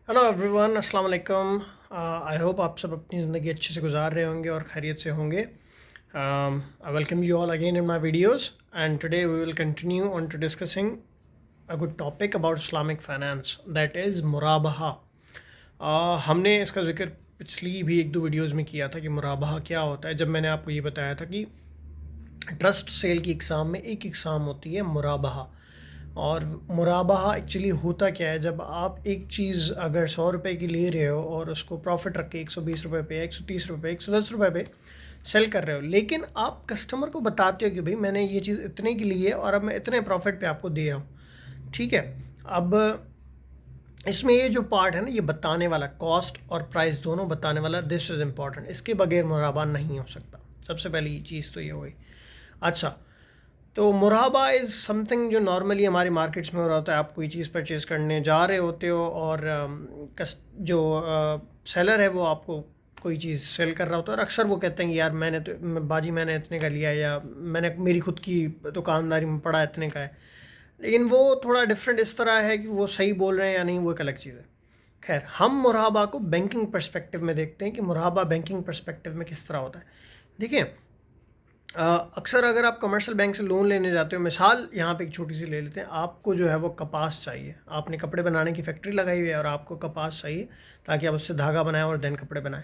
Hello everyone, अस्सलाम वालेकुम। I hope आप सब अपनी ज़िंदगी अच्छे से गुजार रहे होंगे और खैरियत से होंगे। I welcome you all again in my videos and today we will continue on to discussing a good topic about Islamic finance, that is मुराबहा। हमने इसका जिक्र पिछली भी एक दो वीडियोस में किया था कि मुराबहा क्या होता है, जब मैंने आपको ये बताया था कि ट्रस्ट सेल की एग्ज़ाम में एक एग्ज़ाम होती है मुराबहा। और मुराबहा एक्चुअली होता क्या है, जब आप एक चीज़ अगर 100 रुपये की ले रहे हो और उसको प्रॉफिट रख के 120 रुपये पे, 130 रुपये, 110 रुपये पे सेल कर रहे हो, लेकिन आप कस्टमर को बताते हो कि भाई मैंने ये चीज़ इतने की ली है और अब मैं इतने प्रॉफिट पे आपको दे रहा हूँ। ठीक है। अब इसमें ये जो पार्ट है ना, ये बताने वाला, कॉस्ट और प्राइस दोनों बताने वाला, दिस इज़ इम्पॉर्टेंट। इसके बगैर मुराबा नहीं हो सकता। सबसे पहली चीज़ तो ये हुई। अच्छा, तो मुराबा इज़ समथिंग जो नॉर्मली हमारे मार्केट्स में हो रहा होता है। आप कोई चीज़ परचेज़ करने जा रहे होते हो और जो सेलर है वो आपको कोई चीज़ सेल कर रहा होता है और अक्सर वो कहते हैं कि यार मैंने इतने का लिया है, या मैंने मेरी खुद की दुकानदारी में पड़ा इतने का है। लेकिन वो थोड़ा डिफरेंट इस तरह है कि वो सही बोल रहे हैं या नहीं, वो एक अलग चीज़ है। खैर, हम मुराबा को बैंकिंग पर्सपेक्टिव में देखते हैं कि मुराबा बैंकिंग पर्सपेक्टिव में किस तरह होता है। देखिए, अक्सर अगर आप कमर्शियल बैंक से लोन लेने जाते हो, मिसाल यहाँ पे एक छोटी सी ले लेते हैं। आपको जो है वो कपास चाहिए, आपने कपड़े बनाने की फैक्ट्री लगाई हुई है और आपको कपास चाहिए ताकि आप उससे धागा बनाएं और देन कपड़े बनाएं।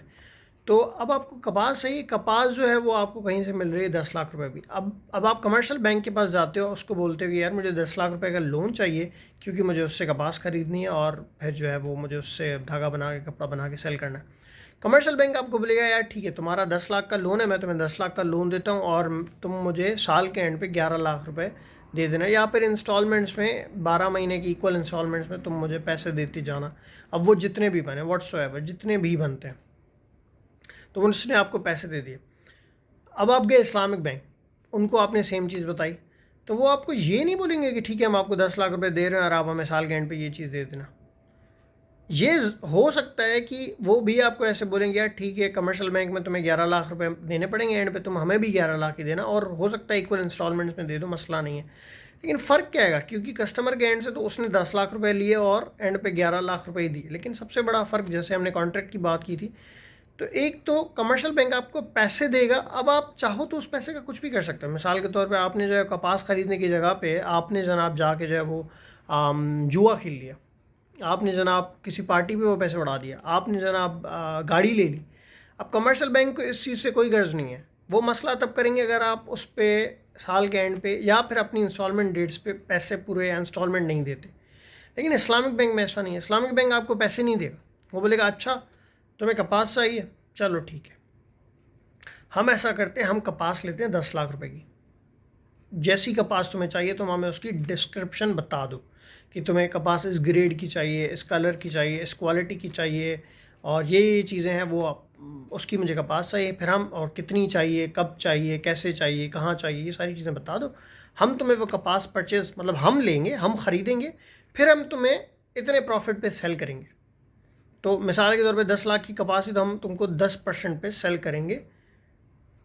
तो अब आपको कपास चाहिए, कपास जो है वो आपको कहीं से मिल रही है 10 लाख रुपए भी। अब आप कमर्शियल बैंक के पास जाते हो, उसको बोलते हो कि यार मुझे 10 लाख रुपए का लोन चाहिए क्योंकि मुझे उससे कपास खरीदनी है और फिर जो है वो मुझे उससे धागा बना के कपड़ा बना के सेल करना है। कमर्शियल बैंक आपको बोलेगा यार ठीक है, तुम्हारा 10 लाख का लोन है, मैं तुम्हें 10 लाख का लोन देता हूँ और तुम मुझे साल के एंड पे 11 लाख रुपए दे देना, या फिर इंस्टॉलमेंट्स में 12 महीने की इक्वल इंस्टॉलमेंट्स में तुम मुझे पैसे देती जाना। अब वो जितने भी बने, व्हाट्सोएवर जितने भी बनते हैं, तो उसने आपको पैसे दे दिए। अब आप गए इस्लामिक बैंक, उनको आपने सेम चीज़ बताई, तो वो आपको ये नहीं बोलेंगे कि ठीक है हम आपको 10 लाख रुपए दे रहे हैं और आप हमें साल के एंड पे ये चीज़ दे देना। ये हो सकता है कि वो भी आपको ऐसे बोलेंगे यार ठीक है, कमर्शियल बैंक में तुम्हें 11 लाख रुपए देने पड़ेंगे एंड पे, तुम हमें भी 11 लाख ही देना और हो सकता है इक्वल इंस्टॉलमेंट्स में दे दो, मसला नहीं है। लेकिन फ़र्क क्या आएगा, क्योंकि कस्टमर के एंड से तो उसने 10 लाख रुपए लिए और एंड पे 11 लाख रुपए ही दिए। लेकिन सबसे बड़ा फ़र्क, जैसे हमने कॉन्ट्रैक्ट की बात की थी, तो एक तो कमर्शियल बैंक आपको पैसे देगा। अब आप चाहो तो उस पैसे का कुछ भी कर सकते हो। मिसाल के तौर पे आपने जो है कपास खरीदने की जगह पे आपने जनाब जाके जो है वो जुआ खेल लिया, आपने जनाब किसी पार्टी पे वो पैसे उड़ा दिया, आपने जनाब गाड़ी ले ली। अब कमर्शियल बैंक को इस चीज़ से कोई गर्ज नहीं है। वो मसला तब करेंगे अगर आप उस पर साल के एंड पे या फिर अपनी इंस्टॉलमेंट डेट्स पे पैसे पूरे इंस्टॉलमेंट नहीं देते। लेकिन इस्लामिक बैंक में ऐसा नहीं है। इस्लामिक बैंक आपको पैसे नहीं देगा। वो बोलेगा अच्छा तुम्हें कपास चाहिए, चलो ठीक है, हम ऐसा करते हैं, हम कपास लेते हैं 10 लाख रुपए की। जैसी कपास तुम्हें चाहिए तुम हमें उसकी डिस्क्रिप्शन बता दो कि तुम्हें कपास इस ग्रेड की चाहिए, इस कलर की चाहिए, इस क्वालिटी की चाहिए और ये चीज़ें हैं, वो उसकी मुझे कपास चाहिए। फिर हम, और कितनी चाहिए, कब चाहिए, कैसे चाहिए, कहाँ चाहिए, ये सारी चीज़ें बता दो। हम तुम्हें वो कपास परचेज, मतलब हम लेंगे, हम ख़रीदेंगे, फिर हम तुम्हें इतने प्रॉफिट पे सेल करेंगे। तो मिसाल के तौर पे 10 लाख की कपास ही तो हम तुमको 10% पे सेल करेंगे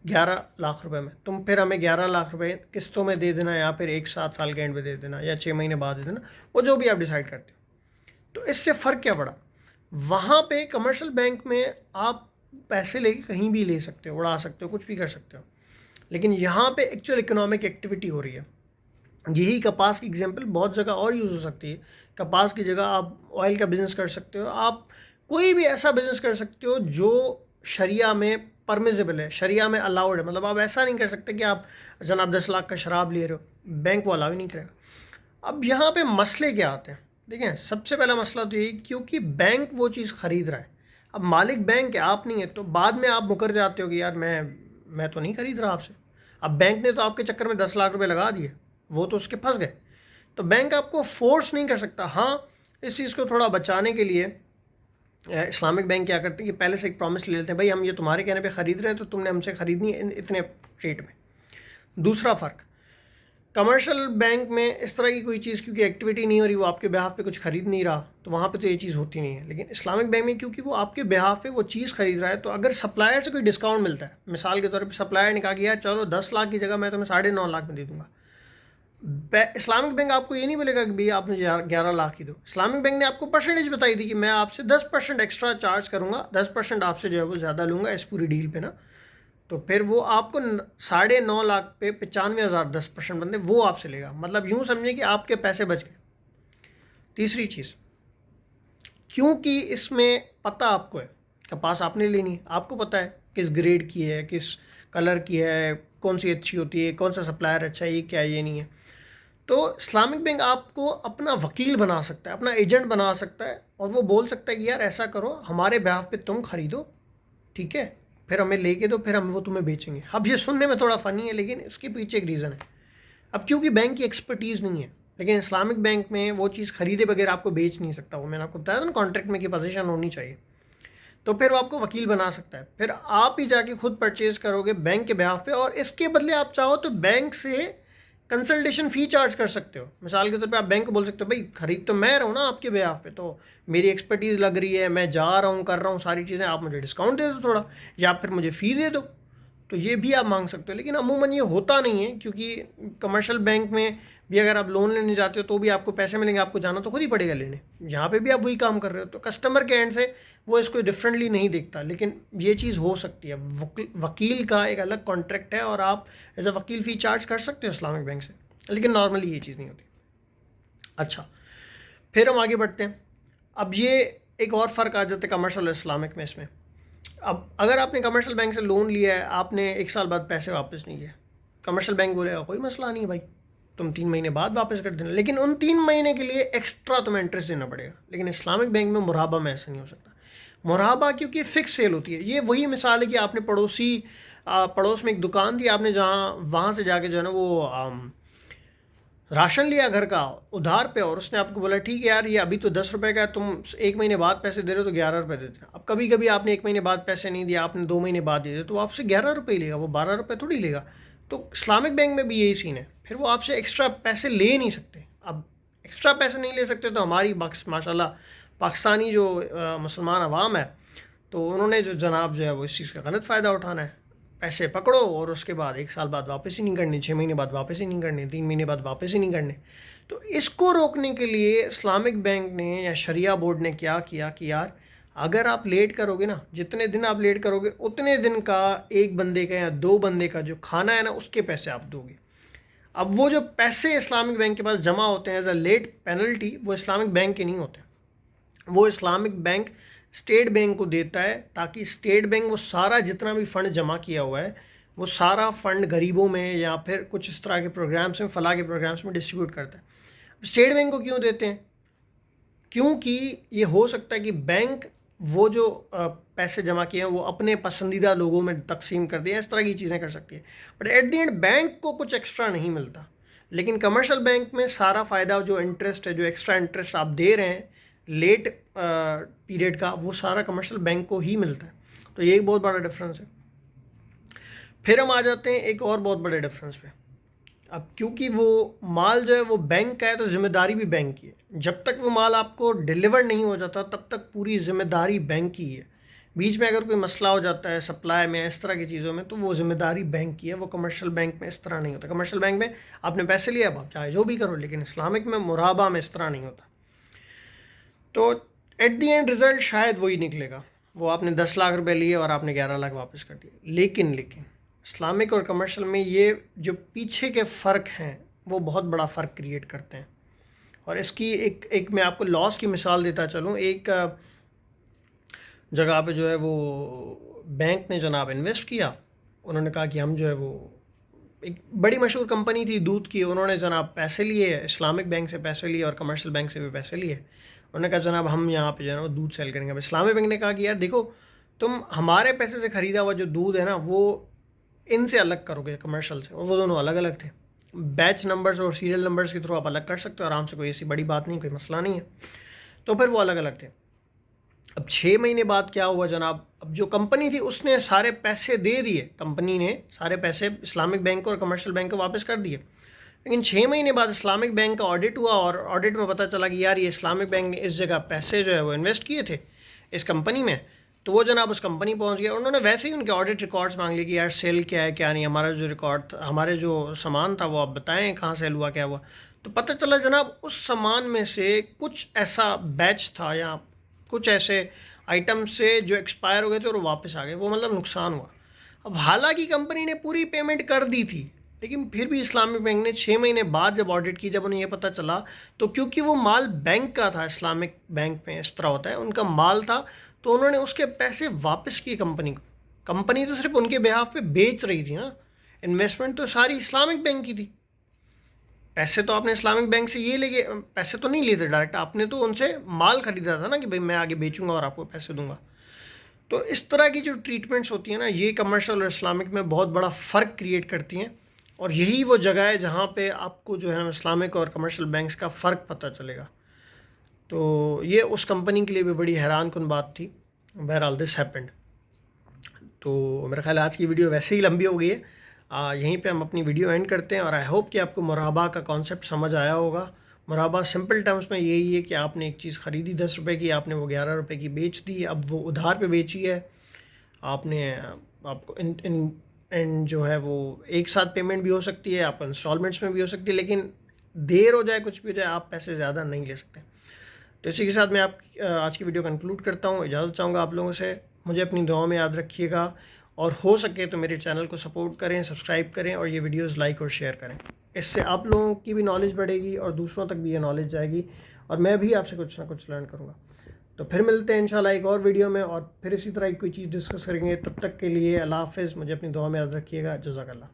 11 लाख रुपए में। तुम फिर हमें 11 लाख रुपए किस्तों में दे देना, या फिर एक साथ साल के एंड में दे देना, या 6 महीने बाद दे देना, वो जो भी आप डिसाइड करते हो। तो इससे फ़र्क क्या पड़ा, वहाँ पे कमर्शियल बैंक में आप पैसे लेके कहीं भी ले सकते हो, उड़ा सकते हो, कुछ भी कर सकते हो। लेकिन यहाँ पे एक्चुअल इकोनॉमिक एक्टिविटी हो रही है। यही कपास की एग्जांपल बहुत जगह और यूज़ हो सकती है। कपास की जगह आप ऑयल का बिज़नेस कर सकते हो, आप कोई भी ऐसा बिज़नेस कर सकते हो जो शरिया में परमिजिबल है, शरिया में अलाउड है। मतलब आप ऐसा नहीं कर सकते कि आप जनाब 10 लाख का शराब ले रहे हो, बैंक वो अलाउ ही नहीं करेगा। अब यहाँ पे मसले क्या आते हैं, देखिए सबसे पहला मसला तो यही, क्योंकि बैंक वो चीज़ ख़रीद रहा है। अब मालिक बैंक है, आप नहीं है, तो बाद में आप मुकर जाते हो कि यार मैं तो नहीं ख़रीद रहा आपसे। अब बैंक ने तो आपके चक्कर में 10 लाख रुपए लगा दिए, वो तो उसके फंस गए। तो बैंक आपको फोर्स नहीं कर सकता। हाँ, इस चीज़ को थोड़ा बचाने के लिए इस्लामिक बैंक क्या करते हैं कि पहले से एक प्रॉमिस ले लेते हैं, भाई हम ये तुम्हारे कहने पे ख़रीद रहे हैं तो तुमने हमसे ख़रीदनी है इतने रेट में। दूसरा फ़र्क, कमर्शियल बैंक में इस तरह की कोई चीज़ क्योंकि एक्टिविटी नहीं हो रही, वो आपके बिहाफ पे कुछ ख़रीद नहीं रहा, तो वहाँ पे तो ये चीज़ होती नहीं है। लेकिन इस्लामिक बैंक में क्योंकि वो आपके बिहाफ पे वो चीज़ ख़रीद रहा है, तो अगर सप्लायर से कोई डिस्काउंट मिलता है, मिसाल के तौर पर सप्लायर ने कहा कि यार चलो 10 लाख की जगह मैं तुम्हें 9.5 लाख में दे दूँगा, इस्लामिक बैंक आपको ये नहीं बोलेगा कि भैया आप मुझे 11 लाख ही दो। इस्लामिक बैंक ने आपको परसेंटेज बताई थी कि मैं आपसे 10% एक्स्ट्रा चार्ज करूँगा, 10% आपसे जो है वो ज़्यादा लूँगा इस पूरी डील पे ना। तो फिर वो आपको 9.5 लाख पे 95,000 10% बनते वो आपसे लेगा। मतलब यूँ समझे कि आपके पैसे बच गए। तीसरी चीज़, क्योंकि इसमें पता आपको है, कपास आपने लेनी है, आपको पता है किस ग्रेड की है, किस कलर की है, कौन सी अच्छी होती है, कौन सा सप्लायर अच्छा है, ये क्या है, ये नहीं है। तो इस्लामिक बैंक आपको अपना वकील बना सकता है, अपना एजेंट बना सकता है, और वो बोल सकता है कि यार ऐसा करो, हमारे ब्याह पे तुम खरीदो, ठीक है, फिर हमें लेके दो, फिर हम वो तुम्हें बेचेंगे। अब ये सुनने में थोड़ा फ़नी है, लेकिन इसके पीछे एक रीज़न है। अब क्योंकि बैंक की एक्सपर्टीज़ नहीं है, लेकिन इस्लामिक बैंक में वो चीज़ खरीदे बगैर आपको बेच नहीं सकता। वो मैंने आपको बताया था ना, कॉन्ट्रैक्ट में की पोजीशन होनी चाहिए। तो फिर वो आपको वकील बना सकता है, फिर आप ही जाके खुद परचेज करोगे बैंक के ब्याह पे, और इसके बदले आप चाहो तो बैंक से कंसल्टेशन फ़ी चार्ज कर सकते हो। मिसाल के तौर पे आप बैंक को बोल सकते हो, भाई खरीद तो मैं रहा हूँ ना आपके ब्याह पे, तो मेरी एक्सपर्टीज़ लग रही है, मैं जा रहा हूँ, कर रहा हूँ सारी चीज़ें, आप मुझे डिस्काउंट दे दो थोड़ा, या फिर मुझे फ़ी दे दो। तो ये भी आप मांग सकते हो, लेकिन अमूमन ये होता नहीं है, क्योंकि कमर्शियल बैंक में भी अगर आप लोन लेने जाते हो तो भी आपको पैसे मिलेंगे, आपको जाना तो खुद ही पड़ेगा लेने। यहाँ पे भी आप वही काम कर रहे हो, तो कस्टमर के एंड से वो इसको डिफरेंटली नहीं देखता। लेकिन ये चीज़ हो सकती है, वकील का एक अलग कॉन्ट्रैक्ट है, और आप एज अ वकील फ़ी चार्ज कर सकते हो इस्लामिक बैंक से, लेकिन नॉर्मली ये चीज़ नहीं होती। अच्छा, फिर हम आगे बढ़ते हैं। अब ये एक और फ़र्क आ जाता है कमर्शियल और इस्लामिक में इसमें। अब अगर आपने कमर्शियल बैंक से लोन लिया है, आपने 1 साल बाद पैसे वापस नहीं किए, कमर्शियल बैंक बोलेगा कोई मसला नहीं है भाई, तुम 3 महीने बाद वापस कर देना, लेकिन उन 3 महीने के लिए एक्स्ट्रा तुम्हें इंटरेस्ट देना पड़ेगा। लेकिन इस्लामिक बैंक में मुराबा में ऐसा नहीं हो सकता। मुराबा क्योंकि फ़िक्स सेल होती है। ये वही मिसाल है कि आपने पड़ोस में एक दुकान थी, आपने जहाँ वहाँ से जाके जो है ना वो राशन लिया घर का उधार पे, और उसने आपको बोला ठीक है यार, ये अभी तो 10 रुपए का है, तुम 1 महीने बाद पैसे दे रहे हो तो 11 रुपये दे देना। अब कभी कभी आपने 1 महीने बाद पैसे नहीं दिया, आपने 2 महीने बाद दे दिए, तो आपसे 11 रुपये ही लेगा, वो 12 रुपये थोड़ी लेगा। तो इस्लामिक बैंक में भी यही सीन है, फिर वो आपसे एक्स्ट्रा पैसे ले नहीं सकते। अब एक्स्ट्रा पैसे नहीं ले सकते, तो हमारी माशाल्लाह पाकिस्तानी जो मुसलमान अवाम है, तो उन्होंने जो जनाब जो है वो इस चीज़ का गलत फ़ायदा उठाना है। पैसे पकड़ो और उसके बाद 1 साल बाद वापस ही नहीं करने, 6 महीने बाद वापस ही नहीं करने, 3 महीने बाद वापस ही नहीं करने। तो इसको रोकने के लिए इस्लामिक बैंक ने या शरिया बोर्ड ने क्या किया कि यार अगर आप लेट करोगे ना, जितने दिन आप लेट करोगे उतने दिन का एक बंदे का या 2 बंदे का जो खाना है ना, उसके पैसे आप दोगे। अब वो जो पैसे इस्लामिक बैंक के पास जमा होते हैं एज अ लेट पेनल्टी, वो इस्लामिक बैंक के नहीं होते, वो इस्लामिक बैंक स्टेट बैंक को देता है, ताकि स्टेट बैंक वो सारा जितना भी फ़ंड जमा किया हुआ है वो सारा फ़ंड गरीबों में या फिर कुछ इस तरह के प्रोग्राम्स में, फलाह के प्रोग्राम्स में डिस्ट्रीब्यूट करता है। स्टेट बैंक को क्यों देते हैं? क्योंकि ये हो सकता है कि बैंक वो जो पैसे जमा किए हैं वो अपने पसंदीदा लोगों में तकसीम कर दिया, इस तरह की चीज़ें कर सकती है, but at the end bank को कुछ एक्स्ट्रा नहीं मिलता। लेकिन कमर्शियल बैंक में सारा फ़ायदा, जो इंटरेस्ट है, जो एक्स्ट्रा इंटरेस्ट आप दे रहे हैं लेट पीरियड का, वो सारा कमर्शियल बैंक को ही मिलता है। तो ये एक बहुत बड़ा डिफरेंस है। फिर हम आ जाते हैं एक और बहुत बड़े डिफरेंस पे। अब क्योंकि वो माल जो है वो बैंक का है, तो जिम्मेदारी भी बैंक की है। जब तक वो माल आपको डिलीवर नहीं हो जाता तब तक पूरी जिम्मेदारी बैंक की है। बीच में अगर कोई मसला हो जाता है सप्लाई में, इस तरह की चीज़ों में, तो वो जिम्मेदारी बैंक की है। वो कमर्शियल बैंक में इस तरह नहीं होता। कमर्शियल बैंक में आपने पैसे लिए, अब आप चाहे जो भी करो, लेकिन इस्लामिक में मुराबा में इस तरह नहीं होता। तो एट दी एंड रिज़ल्ट शायद वही निकलेगा, वो आपने 10 लाख रुपए लिए और आपने 11 लाख वापस कर दिए। लेकिन इस्लामिक और कमर्शियल में ये जो पीछे के फ़र्क हैं वो बहुत बड़ा फ़र्क क्रिएट करते हैं। और इसकी एक मैं आपको लॉस की मिसाल देता चलूँ। एक जगह पे जो है वो बैंक ने जनाब इन्वेस्ट किया, उन्होंने कहा कि हम जो है वो, एक बड़ी मशहूर कंपनी थी दूध की, उन्होंने जनाब पैसे लिए, इस्लामिक बैंक से पैसे लिए और कमर्शियल बैंक से भी पैसे लिए। उन्होंने कहा जनाब हम यहाँ पे जो है ना वो दूध सेल करेंगे। अब इस्लामिक बैंक ने कहा कि यार देखो, तुम हमारे पैसे से ख़रीदा हुआ जो दूध है ना वो इनसे अलग करोगे कमर्शियल से, और वो दोनों अलग अलग थे। बैच नंबर्स और सीरियल नंबर्स के थ्रू आप अलग कर सकते हो आराम से, कोई ऐसी बड़ी बात नहीं, कोई मसला नहीं है। तो फिर वो अलग अलग थे। अब 6 महीने बाद क्या हुआ जनाब, अब जो कंपनी थी उसने सारे पैसे दे दिए, कंपनी ने सारे पैसे इस्लामिक बैंक को और कमर्शियल बैंक को वापस कर दिए। लेकिन 6 महीने बाद इस्लामिक बैंक का ऑडिट हुआ, और ऑडिट में पता चला कि यार ये इस्लामिक बैंक ने इस जगह पैसे जो है वो इन्वेस्ट किए थे इस कंपनी में, तो वो जनाब उस कंपनी पहुंच गया, उन्होंने वैसे ही उनके ऑडिट रिकॉर्ड्स मांग लिए कि यार सेल क्या है क्या नहीं, हमारा जो रिकॉर्ड था, हमारे जो सामान था वो आप बताएं कहाँ सेल हुआ क्या हुआ। तो पता चला जनाब उस सामान में से कुछ ऐसा बैच था या कुछ ऐसे आइटम से जो एक्सपायर हो गए थे और वो वापस आ गए, वो मतलब नुकसान हुआ। अब हालांकि कंपनी ने पूरी पेमेंट कर दी थी, लेकिन फिर भी इस्लामिक बैंक ने 6 महीने बाद जब ऑडिट की, जब उन्हें ये पता चला, तो क्योंकि वो माल बैंक का था, इस्लामिक बैंक में इस तरह होता है, उनका माल था, तो उन्होंने उसके पैसे वापस किए कंपनी को। कंपनी तो सिर्फ उनके बिहाफ पे बेच रही थी ना, इन्वेस्टमेंट तो सारी इस्लामिक बैंक की थी। पैसे तो आपने इस्लामिक बैंक से ये लेके पैसे तो नहीं लिए थे डायरेक्ट, आपने तो उनसे माल खरीदा था ना कि भाई मैं आगे बेचूंगा और आपको पैसे दूंगा। तो इस तरह की जो ट्रीटमेंट्स होती हैं ना, ये कमर्शियल और इस्लामिक में बहुत बड़ा फ़र्क क्रिएट करती हैं। और यही वो जगह है जहाँ पे आपको जो है ना इस्लामिक और कमर्शियल बैंक्स का फ़र्क पता चलेगा। तो ये उस कंपनी के लिए भी बड़ी हैरान कुन बात थी। बहरहाल दिस हैपेंड। तो मेरा ख्याल है आज की वीडियो वैसे ही लंबी हो गई है, यहीं पे हम अपनी वीडियो एंड करते हैं। और आई होप कि आपको मुराबा का कॉन्सेप्ट समझ आया होगा। मुराबा सिंपल टर्म्स में यही है कि आपने एक चीज़ ख़रीदी 10 रुपये की, आपने वो 11 रुपये की बेच दी, अब वो उधार पे बेची है आपने। आपको इन जो है वो एक साथ पेमेंट भी हो सकती है, आप इंस्टॉलमेंट्स में भी हो सकती है, लेकिन देर हो जाए कुछ भी हो जाए आप पैसे ज़्यादा नहीं ले सकते। तो इसी के साथ मैं आप आज की वीडियो कंक्लूड करता हूँ, इजाज़त चाहूँगा आप लोगों से। मुझे अपनी दुआओं में याद रखिएगा और हो सके तो मेरे चैनल को सपोर्ट करें, सब्सक्राइब करें और ये वीडियोस लाइक और शेयर करें। इससे आप लोगों की भी नॉलेज बढ़ेगी और दूसरों तक भी ये नॉलेज जाएगी और मैं भी आपसे कुछ ना कुछ लर्न करूँगा। तो फिर मिलते हैं इंशाल्लाह एक और वीडियो में और फिर इसी तरह की कोई चीज़ डिस्कस करेंगे। तब तक के लिए अल्लाह हाफ़िज़। मुझे अपनी दुआ में याद रखिएगा। जज़ाकल्लाह।